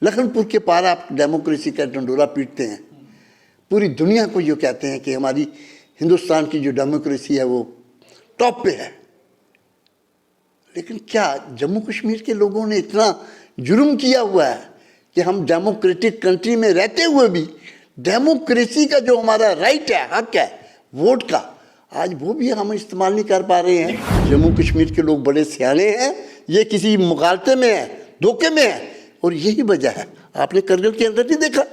लखनपुर के पार आप डेमोक्रेसी का डंडोरा पीटते हैं, पूरी दुनिया को ये कहते हैं कि हमारी हिंदुस्तान की जो डेमोक्रेसी है वो टॉप पे है। लेकिन क्या जम्मू कश्मीर के लोगों ने इतना जुर्म किया हुआ है कि हम डेमोक्रेटिक कंट्री में रहते हुए भी डेमोक्रेसी का जो हमारा राइट है, हक है वोट का, आज वो भी हम इस्तेमाल नहीं कर पा रहे हैं। जम्मू कश्मीर के लोग बड़े सियाने हैं, ये किसी मुगालते में है, धोखे में है, और यही वजह है। आपने करगिल के अंदर नहीं देखा,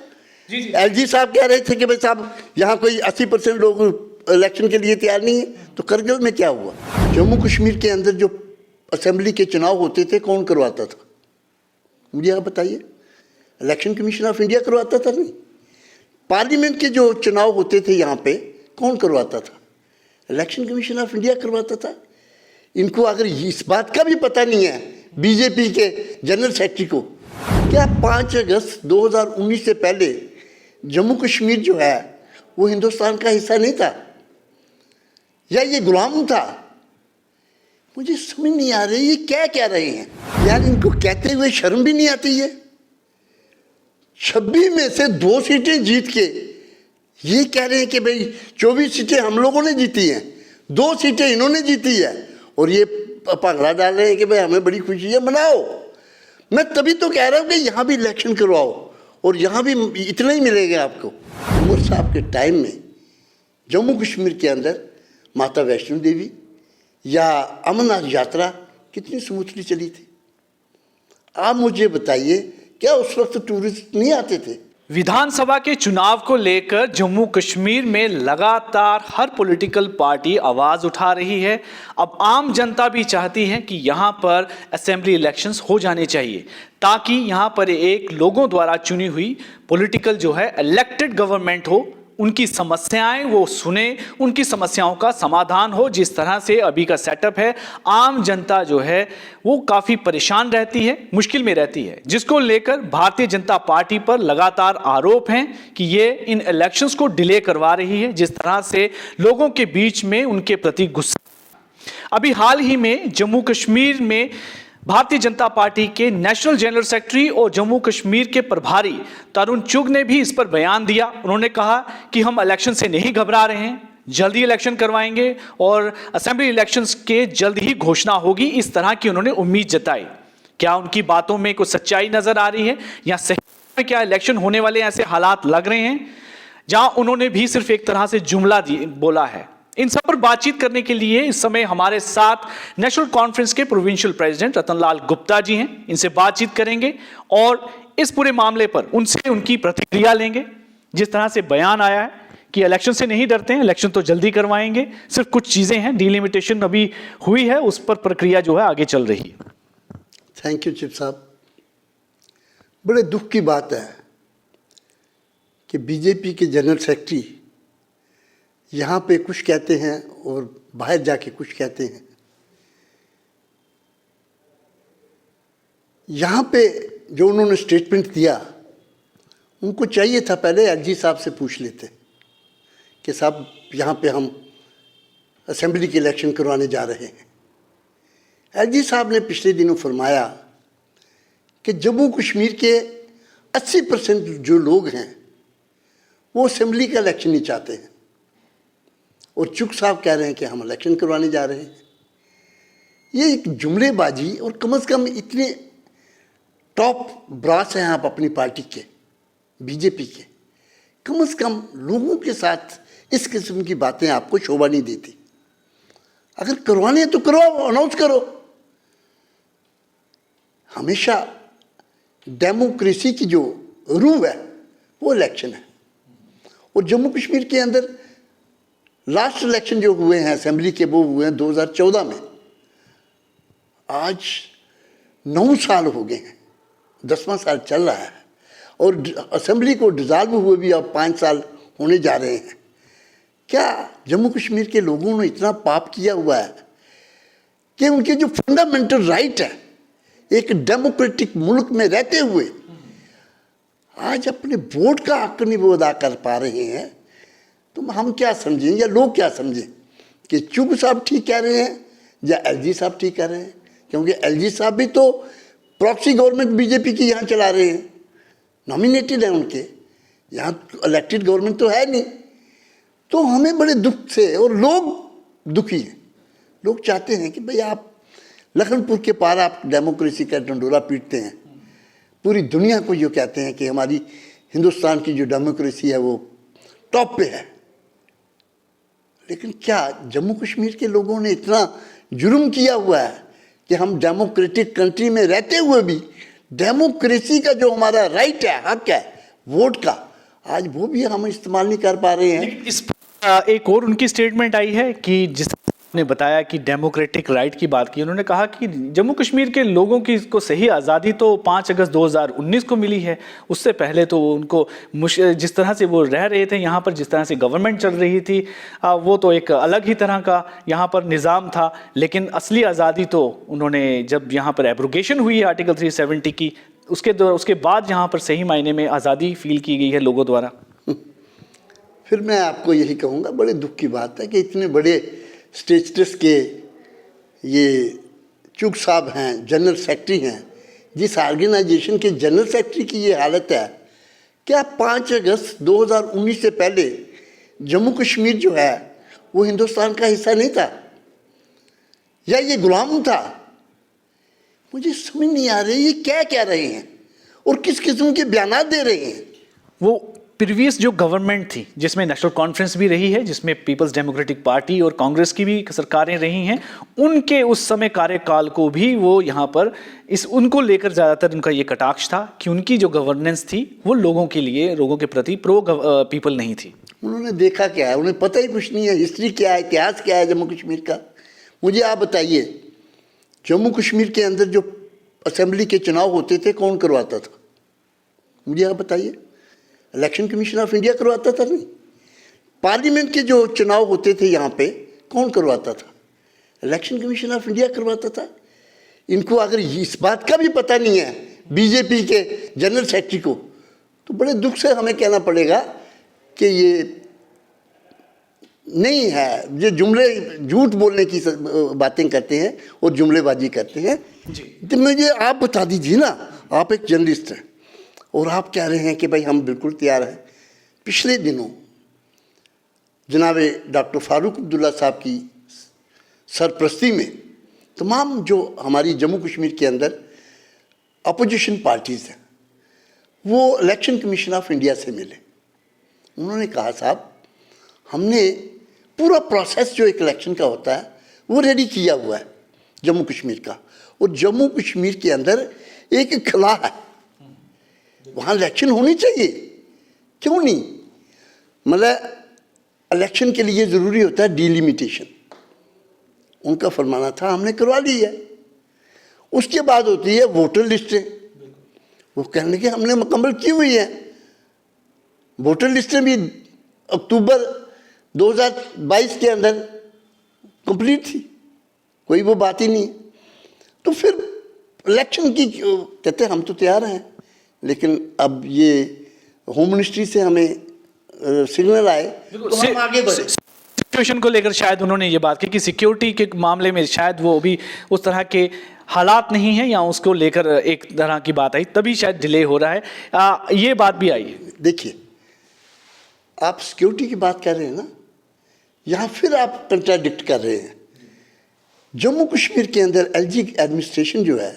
एलजी साहब कह रहे थे कि भाई साहब यहाँ कोई 80% लोग इलेक्शन के लिए तैयार नहीं है, तो करगिल में क्या हुआ? जम्मू कश्मीर के अंदर जो असेंबली के चुनाव होते थे कौन करवाता था? मुझे आप बताइए। इलेक्शन कमीशन ऑफ इंडिया करवाता था? नहीं। पार्लियामेंट के जो चुनाव होते थे यहाँ पे कौन करवाता था? इलेक्शन कमीशन ऑफ इंडिया करवाता था। इनको अगर इस बात का भी पता नहीं है बीजेपी के जनरल सेक्रेटरी को, क्या 5 अगस्त 2019 से पहले जम्मू कश्मीर जो है वो हिंदुस्तान का हिस्सा नहीं था, या ये गुलाम था? मुझे समझ नहीं आ रही ये क्या कह रहे हैं यार। इनको कहते हुए शर्म भी नहीं आती है। 26 में से 2 सीटें जीत के ये कह रहे हैं कि भाई 24 सीटें हम लोगों ने जीती हैं, 2 सीटें इन्होंने जीती है, और ये भांगड़ा डाल रहे हैं कि भाई हमें बड़ी खुशी है, मनाओ। मैं तभी तो कह रहा हूँ कि यहाँ भी इलेक्शन करवाओ और यहाँ भी इतना ही मिलेगा आपको। उमर साहब के टाइम में जम्मू कश्मीर के अंदर माता वैष्णो देवी या अमरनाथ यात्रा कितनी स्मूथली चली थी? आप मुझे बताइए, क्या उस वक्त टूरिस्ट नहीं आते थे? विधानसभा के चुनाव को लेकर जम्मू कश्मीर में लगातार हर पॉलिटिकल पार्टी आवाज उठा रही है। अब आम जनता भी चाहती है कि यहां पर असेंबली इलेक्शंस हो जाने चाहिए, ताकि यहां पर एक लोगों द्वारा चुनी हुई पॉलिटिकल जो है इलेक्टेड गवर्नमेंट हो, उनकी समस्याएं वो सुने, उनकी समस्याओं का समाधान हो। जिस तरह से अभी का सेटअप है, आम जनता जो है वो काफ़ी परेशान रहती है, मुश्किल में रहती है, जिसको लेकर भारतीय जनता पार्टी पर लगातार आरोप हैं कि ये इन इलेक्शंस को डिले करवा रही है, जिस तरह से लोगों के बीच में उनके प्रति गुस्सा। अभी हाल ही में जम्मू कश्मीर में भारतीय जनता पार्टी के नेशनल जनरल सेक्रेटरी और जम्मू कश्मीर के प्रभारी तरुण चुग ने भी इस पर बयान दिया। उन्होंने कहा कि हम इलेक्शन से नहीं घबरा रहे हैं, जल्दी इलेक्शन करवाएंगे और असेंबली इलेक्शंस के जल्द ही घोषणा होगी, इस तरह की उन्होंने उम्मीद जताई। क्या उनकी बातों में कोई सच्चाई नजर आ रही है, या सही में क्या इलेक्शन होने वाले ऐसे हालात लग रहे हैं, जहां उन्होंने भी सिर्फ एक तरह से जुमला बोला है? इन सब पर बातचीत करने के लिए इस समय हमारे साथ नेशनल कॉन्फ्रेंस के प्रोविंशियल प्रेसिडेंट रतनलाल गुप्ता जी हैं। इनसे बातचीत करेंगे और इस पूरे मामले पर उनसे उनकी प्रतिक्रिया लेंगे। जिस तरह से बयान आया है कि इलेक्शन से नहीं डरते हैं, इलेक्शन तो जल्दी करवाएंगे, सिर्फ कुछ चीजें हैं, डिलिमिटेशन अभी हुई है, उस पर प्रक्रिया जो है आगे चल रही है। थैंक यू चिप साहब। बड़े दुख की बात है कि बीजेपी के जनरल सेक्रेटरी यहाँ पे कुछ कहते हैं और बाहर जाके कुछ कहते हैं। यहाँ पे जो उन्होंने स्टेटमेंट दिया, उनको चाहिए था पहले एलजी साहब से पूछ लेते कि साहब यहाँ पे हम असेंबली के इलेक्शन करवाने जा रहे हैं। एलजी साहब ने पिछले दिनों फरमाया कि जम्मू कश्मीर के 80% जो लोग हैं वो असेंबली का इलेक्शन नहीं चाहते हैं, और चुग साहब कह रहे हैं कि हम इलेक्शन करवाने जा रहे हैं। ये एक जुमलेबाजी, और कम से कम इतने टॉप ब्रास हैं आप अपनी पार्टी के, बीजेपी के, कम से कम लोगों के साथ इस किस्म की बातें आपको शोभा नहीं देती। अगर करवाने हैं तो करवाओ, अनाउंस करो। हमेशा डेमोक्रेसी की जो रूह है वो इलेक्शन है, और जम्मू कश्मीर के अंदर लास्ट इलेक्शन जो हुए हैं असेंबली के, वो हुए हैं 2014 में। आज 9 साल हो गए हैं, 10वां साल चल रहा है, और असेंबली को डिज़ाल्व हुए भी अब 5 साल होने जा रहे हैं। क्या जम्मू कश्मीर के लोगों ने इतना पाप किया हुआ है कि उनके जो फंडामेंटल राइट है एक डेमोक्रेटिक मुल्क में रहते हुए आज अपने वोट का हक नहीं वो अदा कर पा रहे हैं? तो हम क्या समझें या लोग क्या समझें कि चुग साहब ठीक कह रहे हैं या एलजी साहब ठीक कह रहे हैं? क्योंकि एलजी साहब भी तो प्रॉक्सी गवर्नमेंट बीजेपी की यहाँ चला रहे हैं। नॉमिनेटेड हैं उनके, यहाँ इलेक्टेड गवर्नमेंट तो है नहीं। तो हमें बड़े दुख से, और लोग दुखी हैं, लोग चाहते हैं कि भाई आप लखनपुर के पार आप डेमोक्रेसी का डंडोरा पीटते हैं, पूरी दुनिया को ये कहते हैं कि हमारी हिंदुस्तान की जो डेमोक्रेसी है वो टॉप पे है। लेकिन क्या जम्मू कश्मीर के लोगों ने इतना जुर्म किया हुआ है कि हम डेमोक्रेटिक कंट्री में रहते हुए भी डेमोक्रेसी का जो हमारा राइट है, हक है वोट का, आज वो भी हम इस्तेमाल नहीं कर पा रहे हैं। इस एक और उनकी स्टेटमेंट आई है कि जिस ने बताया कि डेमोक्रेटिक राइट की बात की, उन्होंने कहा कि जम्मू कश्मीर के लोगों की को सही आज़ादी तो 5 अगस्त 2019 को मिली है, उससे पहले तो उनको जिस तरह से वो रह रहे थे यहाँ पर, जिस तरह से गवर्नमेंट चल रही थी, वो तो एक अलग ही तरह का यहाँ पर निज़ाम था। लेकिन असली आज़ादी तो उन्होंने जब यहाँ पर एब्रोगेशन हुई है आर्टिकल 370 की, उसके बाद यहाँ पर सही मायने में आज़ादी फील की गई है लोगों द्वारा। फिर मैं आपको यही कहूँगा, बड़े दुख की बात है कि इतने बड़े स्टेटस के ये चुग साहब हैं, जनरल सेक्रेटरी हैं, जिस ऑर्गेनाइजेशन के जनरल सेक्रेटरी की ये हालत है, क्या 5 अगस्त 2019 से पहले जम्मू कश्मीर जो है वो हिंदुस्तान का हिस्सा नहीं था, या ये गुलाम था? मुझे समझ नहीं आ रही ये क्या कह रहे हैं और किस किस्म के बयान दे रहे हैं। वो प्रीवियस जो गवर्नमेंट थी जिसमें नेशनल कॉन्फ्रेंस भी रही है, जिसमें पीपल्स डेमोक्रेटिक पार्टी और कांग्रेस की भी सरकारें रही हैं, उनके उस समय कार्यकाल को भी वो यहाँ पर उनको लेकर ज़्यादातर उनका ये कटाक्ष था कि उनकी जो गवर्नेंस थी वो लोगों के लिए, लोगों के प्रति प्रो पीपल नहीं थी। उन्होंने देखा क्या है, उन्हें पता ही कुछ नहीं है, हिस्ट्री क्या है, इतिहास क्या है जम्मू कश्मीर का। मुझे आप बताइए, जम्मू कश्मीर के अंदर जो असेंबली के चुनाव होते थे कौन करवाता था? मुझे आप बताइए। इलेक्शन कमीशन ऑफ इंडिया करवाता था? नहीं। पार्लियामेंट के जो चुनाव होते थे यहाँ पे कौन करवाता था? इलेक्शन कमीशन ऑफ इंडिया करवाता था। इनको अगर इस बात का भी पता नहीं है बीजेपी के जनरल सेक्रेटरी को, तो बड़े दुख से हमें कहना पड़ेगा कि ये नहीं है, ये जुमले झूठ बोलने की बातें करते हैं और जुमलेबाजी करते हैं। तो मुझे आप बता दीजिए ना, आप एक जर्नलिस्ट हैं और आप कह रहे हैं कि भाई हम बिल्कुल तैयार हैं। पिछले दिनों जनाब डॉक्टर फारूक अब्दुल्ला साहब की सरपरस्ती में तमाम जो हमारी जम्मू कश्मीर के अंदर अपोजिशन पार्टीज़ हैं वो इलेक्शन कमीशन ऑफ इंडिया से मिले। उन्होंने कहा साहब हमने पूरा प्रोसेस जो एक इलेक्शन का होता है वो रेडी किया हुआ है जम्मू कश्मीर का, और जम्मू कश्मीर के अंदर एक खला है, वहाँ इलेक्शन होनी चाहिए, क्यों नहीं? मतलब इलेक्शन के लिए ज़रूरी होता है डिलिमिटेशन, उनका फरमाना था, हमने करवा ली है। उसके बाद होती है वोटर लिस्टें, वो कहने के हमने मुकम्मल की हुई है। वोटर लिस्टें भी अक्टूबर 2022 के अंदर कंप्लीट थी, कोई वो बात ही नहीं। तो फिर इलेक्शन की कहते हम तो तैयार हैं, लेकिन अब ये होम मिनिस्ट्री से हमें सिग्नल आए तो हम आगे बढ़े। सिचुएशन को लेकर शायद उन्होंने ये बात की कि सिक्योरिटी के मामले में शायद वो भी उस तरह के हालात नहीं है, या उसको लेकर एक तरह की बात आई, तभी शायद डिले हो रहा है। ये बात भी आई है। देखिए, आप सिक्योरिटी की बात कर रहे हैं ना, यहाँ फिर आप कंट्राडिक्ट कर रहे हैं। जम्मू कश्मीर के अंदर एलजी एडमिनिस्ट्रेशन जो है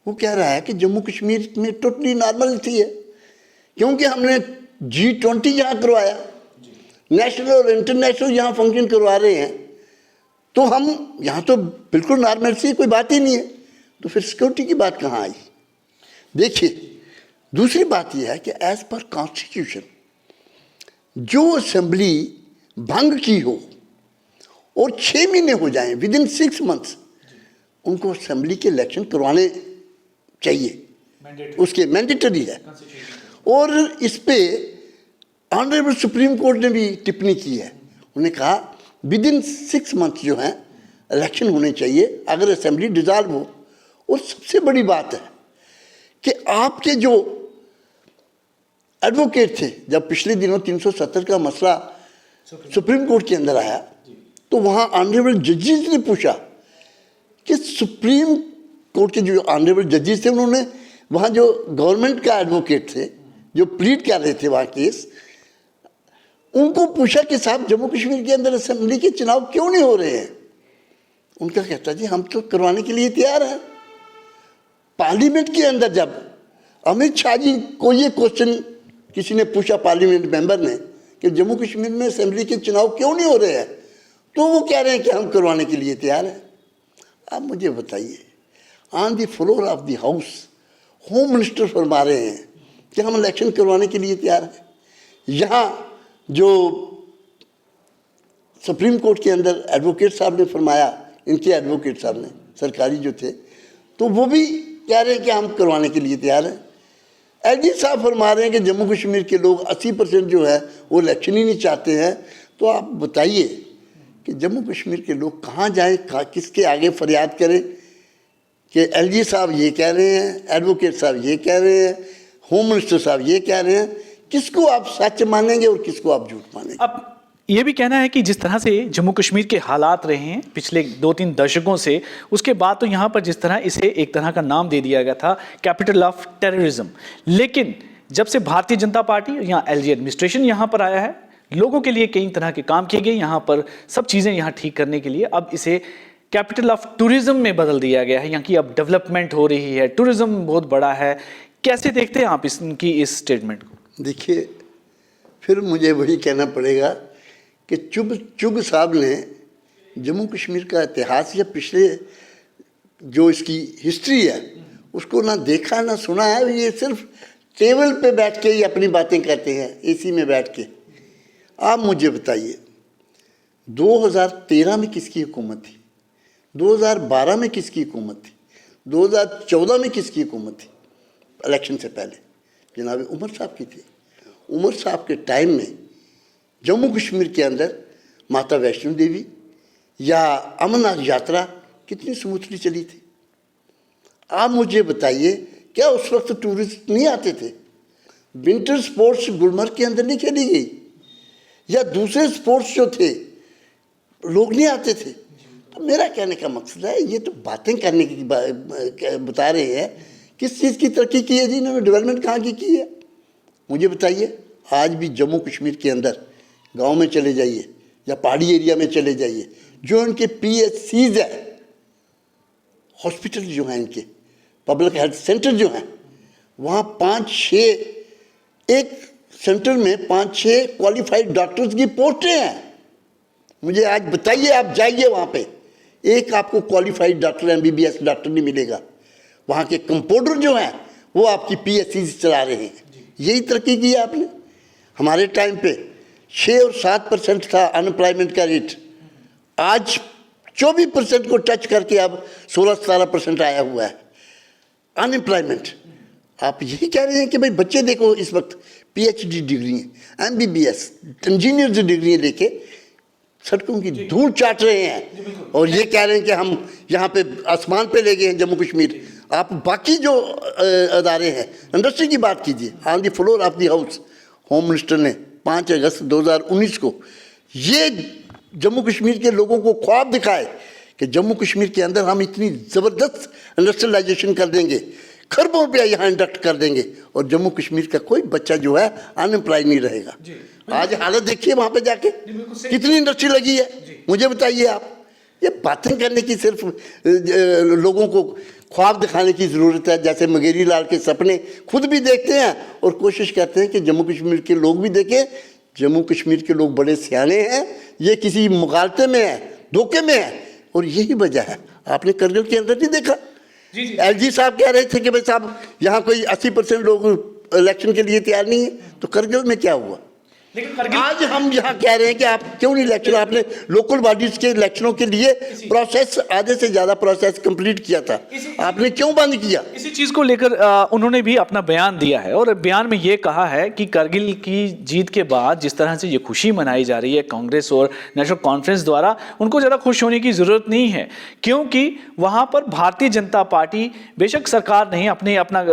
वो कह रहा है कि जम्मू कश्मीर में टोटली नॉर्मलिटी है, क्योंकि हमने G20 यहाँ करवाया, नेशनल और इंटरनेशनल यहाँ फंक्शन करवा रहे हैं, तो हम यहाँ तो बिल्कुल नॉर्मलिटी, कोई बात ही नहीं है। तो फिर सिक्योरिटी की बात कहाँ आई? देखिए, दूसरी बात यह है कि एज पर कॉन्स्टिट्यूशन जो असेंबली भंग की हो और 6 महीने हो जाएं, विद इन 6 मंथ्स, उनको असेंबली के इलेक्शन करवाने चाहिए, उसके मैंडेटरी है। और इस पे ऑनरेबल सुप्रीम कोर्ट ने भी टिप्पणी की है, उन्होंने कहा विद इन 6 मंथ्स जो हैं इलेक्शन होने चाहिए अगर असेंबली डिसॉल्व हो। और सबसे बड़ी बात है कि आपके जो एडवोकेट थे, जब पिछले दिनों 370 का मसला सुप्रीम कोर्ट के अंदर आया, तो वहाँ ऑनरेबल जजेस ने पूछा कि सुप्रीम कोर्ट के जो ऑनरेबल जजेस थे, उन्होंने वहाँ जो गवर्नमेंट का एडवोकेट थे जो प्लीड कर रहे थे वहाँ केस, उनको पूछा कि साहब जम्मू कश्मीर के अंदर असेंबली के चुनाव क्यों नहीं हो रहे हैं। उनका कहता जी हम तो करवाने के लिए तैयार हैं। पार्लियामेंट के अंदर जब अमित शाह जी को ये क्वेश्चन किसी ने पूछा, पार्लियामेंट मेंबर ने, कि जम्मू कश्मीर में असेंबली के चुनाव क्यों नहीं हो रहे हैं, तो वो कह रहे हैं कि हम करवाने के लिए तैयार हैं। आप मुझे बताइए, on the floor of the house home minister फरमा रहे हैं कि हम इलेक्शन करवाने के लिए तैयार हैं। यहाँ जो सुप्रीम कोर्ट के अंदर एडवोकेट साहब ने फरमाया, इनके एडवोकेट साहब ने सरकारी जो थे, तो वो भी कह रहे हैं कि हम करवाने के लिए तैयार हैं। एलजी साहब फरमा रहे हैं कि जम्मू कश्मीर के लोग 80% जो है वो इलेक्शन ही नहीं चाहते हैं। तो आप बताइए कि जम्मू कश्मीर के लोग कहाँ जाएं, किसके आगे फरियाद करें कि एलजी साहब ये कह रहे हैं, एडवोकेट साहब ये कह रहे हैं, होम मिनिस्टर साहब ये कह रहे हैं, किसको आप सच मानेंगे और किसको आप झूठ मानेंगे। अब ये भी कहना है कि जिस तरह से जम्मू कश्मीर के हालात रहे हैं पिछले 2-3 दशकों से, उसके बाद तो यहाँ पर जिस तरह इसे एक तरह का नाम दे दिया गया था, कैपिटल ऑफ टेररिज्म, लेकिन जब से भारतीय जनता पार्टी या एलजी एडमिनिस्ट्रेशन यहाँ पर आया है, लोगों के लिए कई तरह के काम किए गए, यहाँ पर सब चीज़ें यहाँ ठीक करने के लिए अब इसे कैपिटल ऑफ टूरिज्म में बदल दिया गया है। यहाँ की अब डेवलपमेंट हो रही है, टूरिज्म बहुत बड़ा है। कैसे देखते हैं आप इनकी इस स्टेटमेंट को? देखिए, फिर मुझे वही कहना पड़ेगा कि चुग साहब ने जम्मू कश्मीर का इतिहास या पिछले जो इसकी हिस्ट्री है उसको ना देखा ना सुना है। ये सिर्फ टेबल पे बैठ के ही अपनी बातें करते हैं, एसी में बैठ के। आप मुझे बताइए, 2013 में किसकी हुकूमत थी, 2012 में किसकी हुकूमत थी, 2014 में किसकी हुकूमत थी? इलेक्शन से पहले जनाब उमर साहब की थी। उमर साहब के टाइम में जम्मू कश्मीर के अंदर माता वैष्णो देवी या अमरनाथ यात्रा कितनी स्मूथली चली थी। आप मुझे बताइए, क्या उस वक्त टूरिस्ट नहीं आते थे? विंटर स्पोर्ट्स गुलमर्ग के अंदर नहीं खेली गई, या दूसरे स्पोर्ट्स जो थे लोग नहीं आते थे? तो मेरा कहने का मकसद है, ये तो बातें करने की बता रहे हैं, किस चीज़ की तरक्की की है जी इन्होंने, डेवलपमेंट कहाँ की है? मुझे बताइए, आज भी जम्मू कश्मीर के अंदर गांव में चले जाइए या पहाड़ी एरिया में चले जाइए, जो इनके PHCs है, हॉस्पिटल जो हैं इनके, पब्लिक हेल्थ सेंटर जो हैं, वहाँ 5-6 एक सेंटर में 5-6 क्वालिफाइड डॉक्टर्स की पोस्टें हैं। मुझे आज बताइए, आप जाइए वहाँ पे, एक आपको क्वालिफाइड डॉक्टर MBBS डॉक्टर नहीं मिलेगा। वहाँ के कंपाउंडर जो हैं वो आपकी PHCs चला रहे हैं। यही तरक्की की है आपने। हमारे टाइम पे 6 और 7% था अनएम्प्लॉयमेंट का रेट, आज 24% को टच करके अब 16-17% आया हुआ है अनएम्प्लॉयमेंट। आप यही कह रहे हैं कि भाई बच्चे देखो इस वक्त PhD डिग्री हैं, MBBS इंजीनियर डिग्री लेके सड़कों की धूल चाट रहे हैं और ये कह रहे हैं कि हम यहाँ पे आसमान पे ले गए हैं जम्मू कश्मीर। आप बाकी जो अदारे हैं, इंडस्ट्री की बात कीजिए। On the floor of the house home minister ने 5 अगस्त 2019 को ये जम्मू कश्मीर के लोगों को ख्वाब दिखाए कि जम्मू कश्मीर के अंदर हम इतनी ज़बरदस्त इंडस्ट्रियलाइजेशन कर देंगे, खरबों रुपया यहाँ इंडक्ट कर देंगे और जम्मू कश्मीर का कोई बच्चा जो है अनएम्प्लॉय नहीं रहेगा। आज हालत देखिए वहाँ पे जाके कितनी इंडस्ट्री लगी है। मुझे बताइए आप, ये बातें करने की सिर्फ लोगों को ख्वाब दिखाने की ज़रूरत है। जैसे मगेरी लाल के सपने खुद भी देखते हैं और कोशिश करते हैं कि जम्मू कश्मीर के लोग भी देखें। जम्मू कश्मीर के लोग बड़े सियाने हैं, ये किसी मुगालते में है, धोखे में है, और यही वजह है। आपने करगिल के अंदर नहीं देखा, एलजी साहब कह रहे थे कि भाई साहब यहाँ कोई 80% लोग इलेक्शन के लिए तैयार नहीं है, तो करगिल में क्या हुआ? लेकिन आज हम यहाँ कह रहे हैं कि आप क्यों नहीं इलेक्शन, आपने लोकल बॉडीज के इलेक्शनों के लिए प्रोसेस आधे से ज़्यादा प्रोसेस कंप्लीट किया था, आपने क्यों बंद किया? इसी चीज़ को लेकर उन्होंने भी अपना बयान दिया है और बयान में ये कहा है कि करगिल की जीत के बाद जिस तरह से ये खुशी मनाई जा रही है कांग्रेस और नेशनल कॉन्फ्रेंस द्वारा, उनको ज़्यादा खुश होने की ज़रूरत नहीं है, क्योंकि वहाँ पर भारतीय जनता पार्टी बेशक सरकार नहीं अपना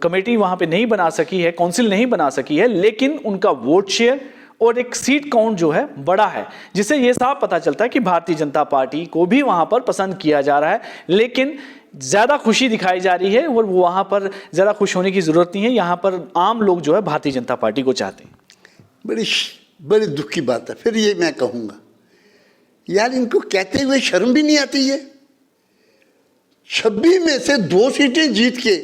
कमेटी वहाँ पर नहीं बना सकी है, काउंसिल नहीं बना सकी है, लेकिन उनका वोट शेयर और एक सीट काउंट जो है बड़ा है, जिससे यह साफ पता चलता है कि भारतीय जनता पार्टी को भी वहां पर पसंद किया जा रहा है। लेकिन ज़्यादा खुशी दिखाई जा रही है और वहाँ पर ज़्यादा खुश होने की ज़रूरत नहीं है। यहाँ पर आम लोग जो है भारतीय जनता पार्टी को चाहते हैं। बड़ी दुख की बात है। फिर ये मैं कहूँगा, यार इनको कहते हुए शर्म भी नहीं आती है। 26 में से 2 सीटें जीत के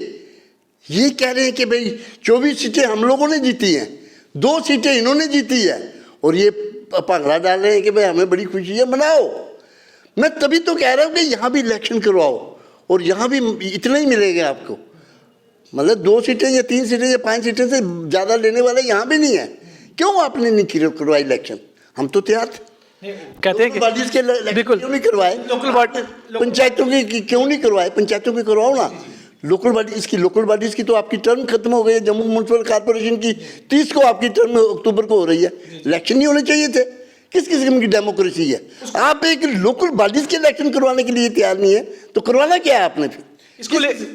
ये कह रहे हैं कि भाई 24 सीटें हम लोगों ने जीती हैं, 2 सीटें इन्होंने जीती है, और ये पागला डाल रहे हैं कि भाई हमें बड़ी खुशी है, मनाओ। मैं तभी तो कह रहा हूँ कि यहाँ भी इलेक्शन करवाओ और यहाँ भी इतना ही मिलेगा आपको। मतलब 2 सीटें या 3 सीटें या 5 सीटें से ज़्यादा लेने वाले यहाँ भी नहीं है। क्यों आपने नहीं करवाया इलेक्शन? हम तो तैयार थे। कहते हैं कि बिल्कुल क्यों नहीं करवाए? लोकल बॉडी पंचायतों की क्यों नहीं करवाए? पंचायतों की करवाओ ना। लोकल बॉडीज़ की तो आपकी टर्म खत्म हो गई है। जम्मू म्यूनसिपल कॉर्पोरेशन की 30 को आपकी टर्म अक्टूबर को हो रही है। इलेक्शन नहीं होने चाहिए थे? किस किस्म की डेमोक्रेसी है? आप एक लोकल बॉडीज़ के इलेक्शन करवाने के लिए तैयार नहीं है तो करवाना क्या है आपने फिर?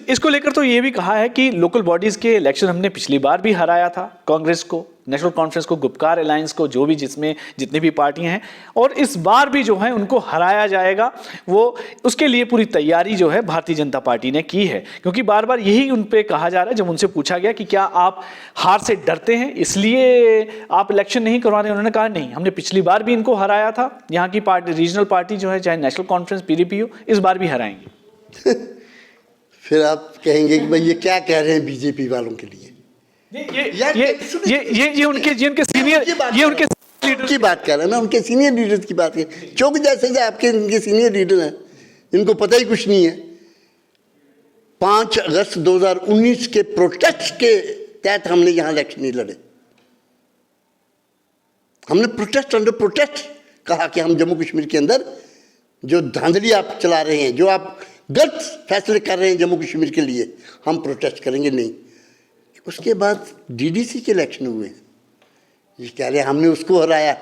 इसको लेकर तो ये भी कहा है कि लोकल बॉडीज के इलेक्शन हमने पिछली बार भी हराया था कांग्रेस को, नेशनल कॉन्फ्रेंस को, गुपकार अलायंस को, जो भी जिसमें जितनी भी पार्टियां हैं, और इस बार भी जो है उनको हराया जाएगा। वो उसके लिए पूरी तैयारी जो है भारतीय जनता पार्टी ने की है, क्योंकि बार बार यही उन पे कहा जा रहा है। जब उनसे पूछा गया कि क्या आप हार से डरते हैं इसलिए आप इलेक्शन नहीं करवा रहे, उन्होंने कहा नहीं, हमने पिछली बार भी इनको हराया था। यहाँ की पार्टी, रीजनल पार्टी जो है, चाहे नेशनल कॉन्फ्रेंस PDP हो, इस बार भी हराएंगे। फिर आप कहेंगे कि भाई ये क्या कह रहे हैं बीजेपी वालों के लिए? ये उनके सीनियर, ये उनके लीडर की बात कर रहे हैं ना, उनके सीनियर लीडर्स की बात है। चौक जैसे आपके इनके सीनियर लीडर हैं, इनको पता ही कुछ नहीं है। 5 अगस्त 2019 के प्रोटेस्ट के तहत हमने यहाँ इलेक्शन नहीं लड़े। हमने प्रोटेस्ट अंडर प्रोटेस्ट कहा कि हम जम्मू कश्मीर के अंदर जो धांधली आप चला रहे हैं, जो आप गलत फैसले कर रहे हैं जम्मू कश्मीर के लिए, हम प्रोटेस्ट करेंगे नहीं। उसके बाद DDC के इलेक्शन हुए, ये कह रहे हैं हमने उसको हराया।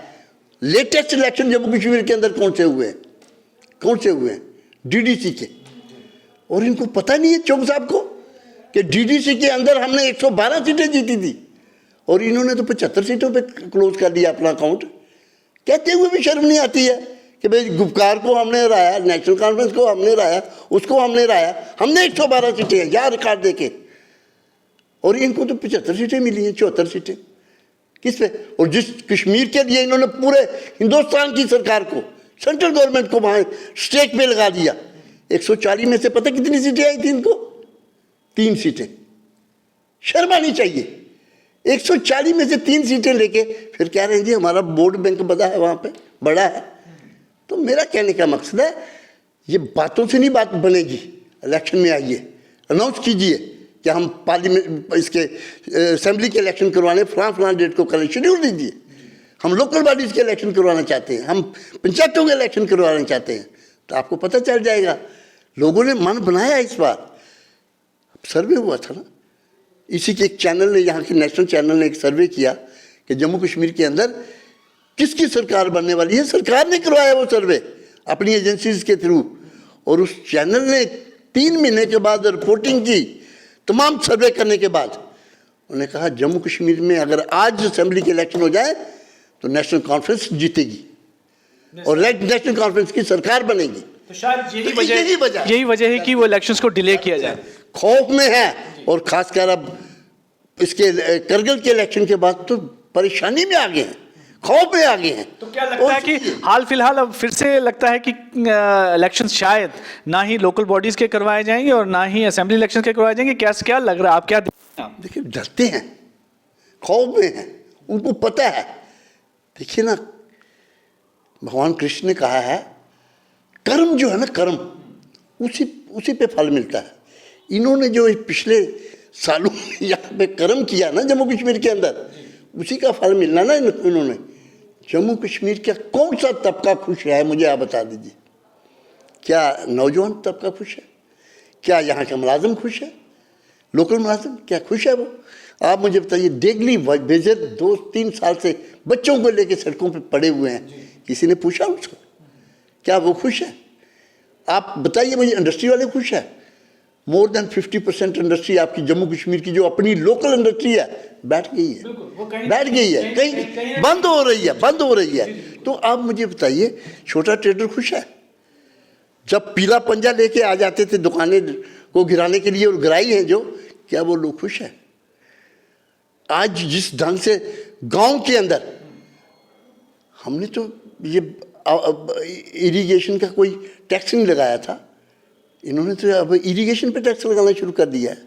लेटेस्ट इलेक्शन जम्मू कश्मीर के अंदर कौन से हुए हैं? DDC के। और इनको पता नहीं है चौक साहब को कि DDC के अंदर हमने 112 सीटें जीती थी और इन्होंने तो 75 सीटों पे क्लोज कर दिया अपना अकाउंट। कहते हुए भी शर्म नहीं आती है कि भाई गुपकार को हमने हराया, नेशनल कॉन्फ्रेंस को हमने हराया, उसको हमने हराया, हमने 112 सीटें हैं, या रिकॉर्ड देखे। और इनको तो 75 सीटें मिली हैं, 74 सीटें किस पे? और जिस कश्मीर के लिए इन्होंने पूरे हिंदुस्तान की सरकार को, सेंट्रल गवर्नमेंट को वहाँ स्टेक पे लगा दिया। 140 में से पता कितनी सीटें आई थी इनको? 3 सीटें। शर्म आनी चाहिए। 140 में से 3 सीटें लेके फिर कह रहे हैं जी हमारा वोट बैंक बड़ा है, वहाँ पे बड़ा है। तो मेरा कहने का मकसद है, ये बातों से नहीं बात बनेगी। इलेक्शन में आइए, अनाउंस कीजिए कि हम पार्लियामेंट इसके असेंबली के इलेक्शन करवाने, फलां डेट को करें, शेड्यूल दीजिए। हम लोकल बॉडीज़ के इलेक्शन करवाना चाहते हैं, हम पंचायतों के इलेक्शन करवाना चाहते हैं, तो आपको पता चल जाएगा। लोगों ने मन बनाया। इस बार सर्वे हुआ था ना, इसी के एक चैनल ने, यहाँ के नेशनल चैनल ने एक सर्वे किया कि जम्मू कश्मीर के अंदर किसकी सरकार बनने वाली है। सरकार ने करवाया वो सर्वे अपनी एजेंसीज के थ्रू, और उस चैनल ने 3 महीने के बाद रिपोर्टिंग की, तमाम सर्वे करने के बाद उन्होंने कहा जम्मू कश्मीर में अगर आज असेंबली के इलेक्शन हो जाए तो नेशनल कॉन्फ्रेंस जीतेगी और नेशनल कॉन्फ्रेंस की सरकार बनेगी। तो शायद यही वजह है कि वो इलेक्शंस को डिले किया जाए। खौफ में है, और खासकर अब इसके करगिल के इलेक्शन के बाद तो परेशानी में आ गए हैं, खौफ में आ गए हैं। तो क्या लगता है कि हाल फिलहाल अब फिर से लगता है कि इलेक्शन शायद ना ही लोकल बॉडीज के करवाए जाएंगे और ना ही असेंबली इलेक्शन के करवाए जाएंगे? क्या लग रहा है, आप क्या देखिए? डरते हैं, खौफ में हैं, उनको पता है। देखिए ना, भगवान कृष्ण ने कहा है कर्म जो है ना, कर्म उसी पे फल मिलता है। इन्होंने जो पिछले सालों में यहाँ पे कर्म किया ना जम्मू कश्मीर के अंदर, उसी का फल मिलना ना इन्होंने। जम्मू कश्मीर का कौन सा तबका खुश है, मुझे आप बता दीजिए। क्या नौजवान तबका खुश है? क्या यहाँ का मुलाजिम खुश है? लोकल मुलाजिम क्या खुश है वो? आप मुझे बताइए। डेली बेजर 2-3 साल से बच्चों को लेके सड़कों पे पड़े हुए हैं, किसी ने पूछा उसको? क्या वो खुश है? आप बताइए मुझे। इंडस्ट्री वाले खुश है? मोर देन 50% इंडस्ट्री आपकी जम्मू कश्मीर की जो अपनी लोकल इंडस्ट्री है बैठ गई है, कहीं बंद हो रही है। तो आप मुझे बताइए, छोटा ट्रेडर खुश है? जब पीला पंजा लेके आ जाते थे दुकानें को गिराने के लिए, और गिराई है जो, क्या वो लोग खुश हैं? आज जिस ढंग से गांव के अंदर हमने तो ये इरिगेशन का कोई टैक्स नहीं लगाया था, इन्होंने तो अब इरिगेशन पे टैक्स लगाना शुरू कर दिया है,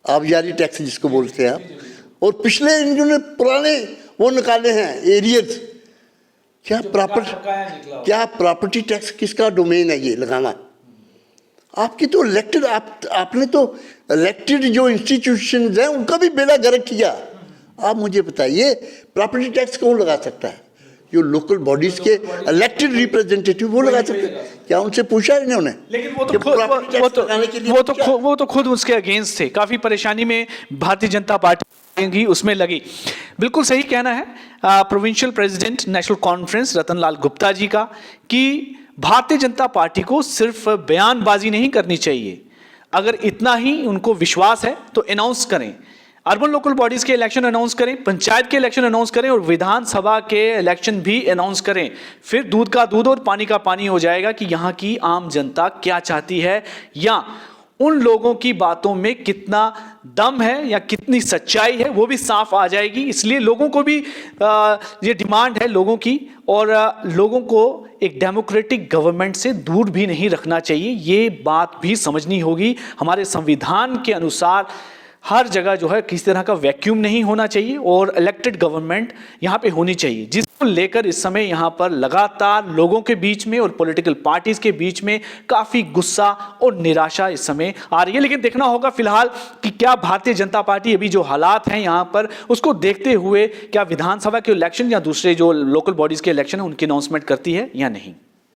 आबजारी टैक्स जिसको बोलते हैं आप। और पिछले इन्होंने पुराने वो निकाले हैं एरियर्स। क्या प्रॉपर्टी टैक्स किसका डोमेन है ये लगाना? आपकी तो इलेक्टेड, आपने तो इलेक्टेड जो इंस्टीट्यूशंस हैं उनका भी बेड़ा गर्क किया। आप मुझे बताइए प्रॉपर्टी टैक्स कौन लगा सकता है? जो लोकल बॉडीज के इलेक्टेड रिप्रेजेंटेटिव वो लगा सकते हैं। क्या उनसे पूछा है इन्होंने? लेकिन वो तो खुद उसके अगेंस्ट थे, काफी परेशानी में भारतीय जनता पार्टी की उसमें लगी। बिल्कुल सही कहना है provincial president national conference Ratanlal Gupta ji का कि भारतीय जनता पार्टी को सिर्फ बयानबाजी नहीं करनी चाहिए। अगर इतना ही उनको विश्वास है तो अनाउंस करें, अर्बन लोकल बॉडीज के इलेक्शन अनाउंस करें, पंचायत के इलेक्शन अनाउंस करें और विधानसभा के इलेक्शन भी अनाउंस करें। फिर दूध का दूध और पानी का पानी हो जाएगा कि यहाँ की आम जनता क्या चाहती है, या उन लोगों की बातों में कितना दम है या कितनी सच्चाई है वो भी साफ आ जाएगी। इसलिए लोगों को भी ये डिमांड है लोगों की, और लोगों को एक डेमोक्रेटिक गवर्नमेंट से दूर भी नहीं रखना चाहिए। ये बात भी समझनी होगी। हमारे संविधान के अनुसार हर जगह जो है किसी तरह का वैक्यूम नहीं होना चाहिए और इलेक्टेड गवर्नमेंट यहाँ पे होनी चाहिए, जिसको लेकर इस समय यहाँ पर लगातार लोगों के बीच में और पॉलिटिकल पार्टीज के बीच में काफी गुस्सा और निराशा इस समय आ रही है। लेकिन देखना होगा फिलहाल कि क्या भारतीय जनता पार्टी अभी जो हालात हैं यहाँ पर उसको देखते हुए क्या विधानसभा के इलेक्शन या दूसरे जो लोकल बॉडीज के इलेक्शन है उनकी अनाउंसमेंट करती है या नहीं।